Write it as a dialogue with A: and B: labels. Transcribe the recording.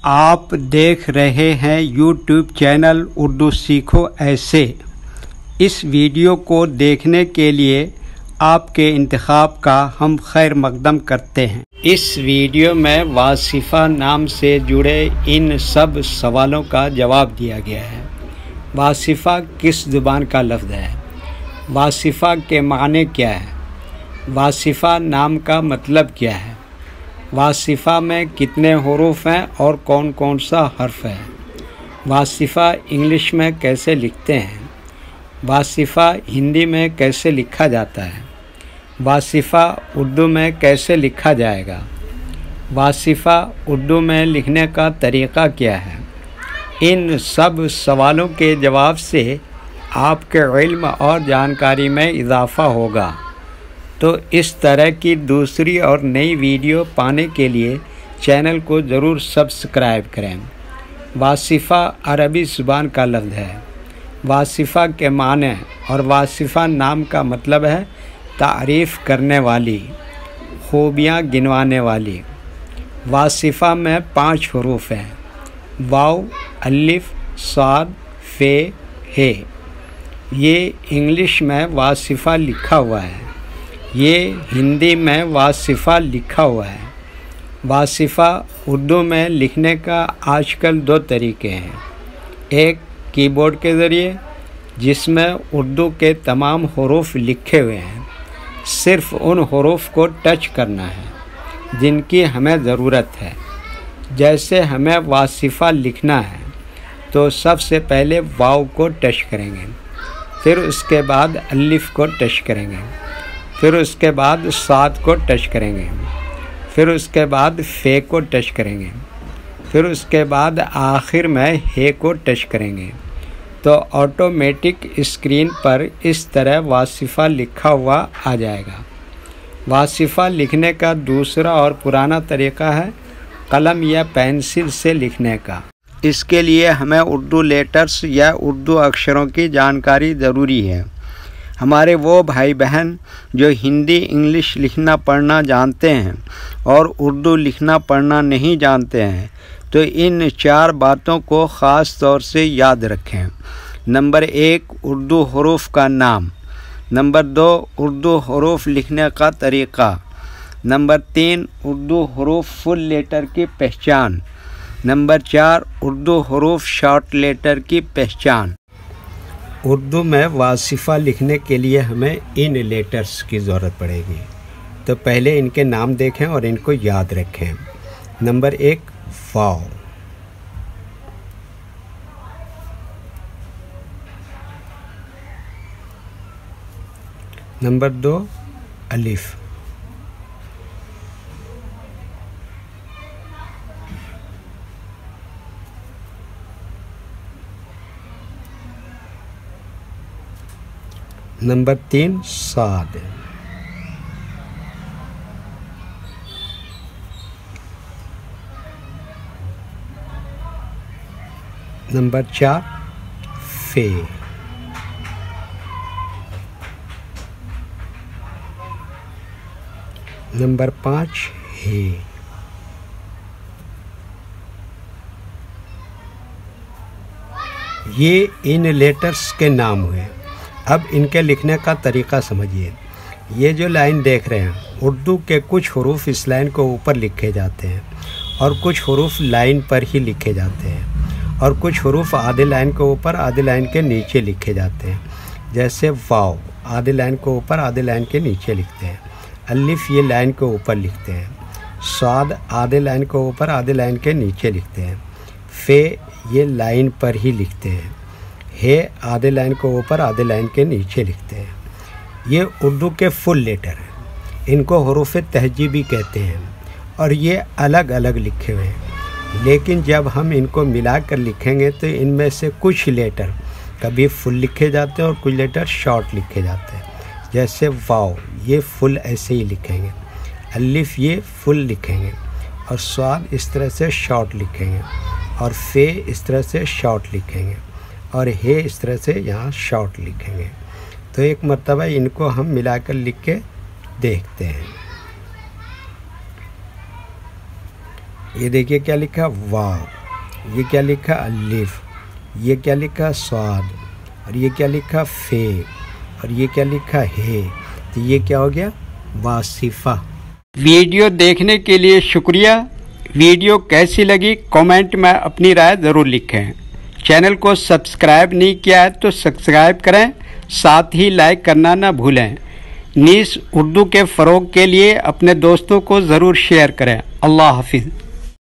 A: آپ دیکھ رہے ہیں یوٹیوب چینل اردو سیکھو ایسے۔ اس ویڈیو کو دیکھنے کے لیے آپ کے انتخاب کا ہم خیر مقدم کرتے ہیں۔ اس ویڈیو میں واصفہ نام سے جڑے ان سب سوالوں کا جواب دیا گیا ہے۔ واصفہ کس زبان کا لفظ ہے؟ واصفہ کے معنی کیا ہے؟ واصفہ نام کا مطلب کیا ہے؟ واصفہ میں کتنے حروف ہیں اور کون کون سا حرف ہے؟ واصفہ انگلش میں کیسے لکھتے ہیں؟ واصفہ ہندی میں کیسے لکھا جاتا ہے؟ واصفہ اردو میں کیسے لکھا جائے گا؟ واصفہ اردو میں لکھنے کا طریقہ کیا ہے؟ ان سب سوالوں کے جواب سے آپ کے علم اور جانکاری میں اضافہ ہوگا۔ تو اس طرح کی دوسری اور نئی ویڈیو پانے کے لیے چینل کو ضرور سبسکرائب کریں۔ واصفہ عربی زبان کا لفظ ہے۔ واصفہ کے معنی اور واصفہ نام کا مطلب ہے تعریف کرنے والی، خوبیاں گنوانے والی۔ واصفہ میں 5 حروف ہیں: واو، الف، صاد، ف، ہ۔ یہ انگلش میں واصفہ لکھا ہوا ہے، یہ ہندی میں واصفہ لکھا ہوا ہے۔ واصفہ اردو میں لکھنے کا آج کل 2 طریقے ہیں۔ ایک کی بورڈ کے ذریعے، جس میں اردو کے تمام حروف لکھے ہوئے ہیں، صرف ان حروف کو ٹچ کرنا ہے جن کی ہمیں ضرورت ہے۔ جیسے ہمیں واصفہ لکھنا ہے تو سب سے پہلے واو کو ٹچ کریں گے، پھر اس کے بعد الف کو ٹچ کریں گے، پھر اس کے بعد صاد کو ٹچ کریں گے، پھر اس کے بعد ف کو ٹچ کریں گے، پھر اس کے بعد آخر میں ہ کو ٹچ کریں گے۔ تو آٹومیٹک اسکرین پر اس طرح واصفہ لکھا ہوا آ جائے گا۔ واصفہ لکھنے کا دوسرا اور پرانا طریقہ ہے قلم یا پینسل سے لکھنے کا۔ اس کے لیے ہمیں اردو لیٹرز یا اردو اکشروں کی جانکاری ضروری ہے۔ ہمارے وہ بھائی بہن جو ہندی انگلش لکھنا پڑھنا جانتے ہیں اور اردو لکھنا پڑھنا نہیں جانتے ہیں تو ان 4 باتوں کو خاص طور سے یاد رکھیں۔ نمبر 1، اردو حروف کا نام۔ نمبر 2، اردو حروف لکھنے کا طریقہ۔ نمبر 3، اردو حروف فل لیٹر کی پہچان۔ نمبر 4، اردو حروف شارٹ لیٹر کی پہچان۔ اردو میں واصفہ لکھنے کے لیے ہمیں ان لیٹرز کی ضرورت پڑے گی، تو پہلے ان کے نام دیکھیں اور ان کو یاد رکھیں۔ نمبر 1، واو۔ نمبر 2، الف۔ نمبر 3، صاد۔ نمبر 4، ف۔ نمبر 5، ہ۔ یہ ان لیٹرز کے نام ہوئے۔ اب ان کے لکھنے کا طریقہ سمجھیے۔ یہ جو لائن دیکھ رہے ہیں، اردو کے کچھ حروف اس لائن کو اوپر لکھے جاتے ہیں اور کچھ حروف لائن پر ہی لکھے جاتے ہیں، اور کچھ حروف آدھی لائن کے اوپر آدھی لائن کے نیچے لکھے جاتے ہیں۔ جیسے واو آدھی لائن کے اوپر آدھی لائن کے نیچے لکھتے ہیں، الف یہ لائن کے اوپر لکھتے ہیں، صاد آدھی لائن کے اوپر آدھی لائن کے نیچے لکھتے ہیں، ف یہ لائن پر ہی لکھتے ہیں، ہے آدھے لائن کو اوپر آدھے لائن کے نیچے لکھتے ہیں۔ یہ اردو کے فل لیٹر ہیں، ان کو حروف تہجیبی کہتے ہیں اور یہ الگ الگ لکھے ہوئے ہیں، لیکن جب ہم ان کو ملا کر لکھیں گے تو ان میں سے کچھ لیٹر کبھی فل لکھے جاتے ہیں اور کچھ لیٹر شارٹ لکھے جاتے ہیں۔ جیسے واو یہ فل ایسے ہی لکھیں گے، الف یہ فل لکھیں گے، اور صاد اس طرح سے شارٹ لکھیں گے، اور ف اس طرح سے شارٹ لکھیں گے، اور ہے اس طرح سے یہاں شارٹ لکھیں گے۔ تو ایک مرتبہ ان کو ہم ملا کر لکھ کے دیکھتے ہیں۔ یہ دیکھیے کیا لکھا واو، یہ کیا لکھا الف، یہ کیا لکھا صاد، اور یہ کیا لکھا فے، اور یہ کیا لکھا ہے، تو یہ کیا ہو گیا واصفہ۔ ویڈیو دیکھنے کے لیے شکریہ۔ ویڈیو کیسی لگی کامنٹ میں اپنی رائے ضرور لکھیں۔ چینل کو سبسکرائب نہیں کیا ہے تو سبسکرائب کریں، ساتھ ہی لائک کرنا نہ بھولیں۔ نیز اردو کے فروغ کے لیے اپنے دوستوں کو ضرور شیئر کریں۔ اللہ حافظ۔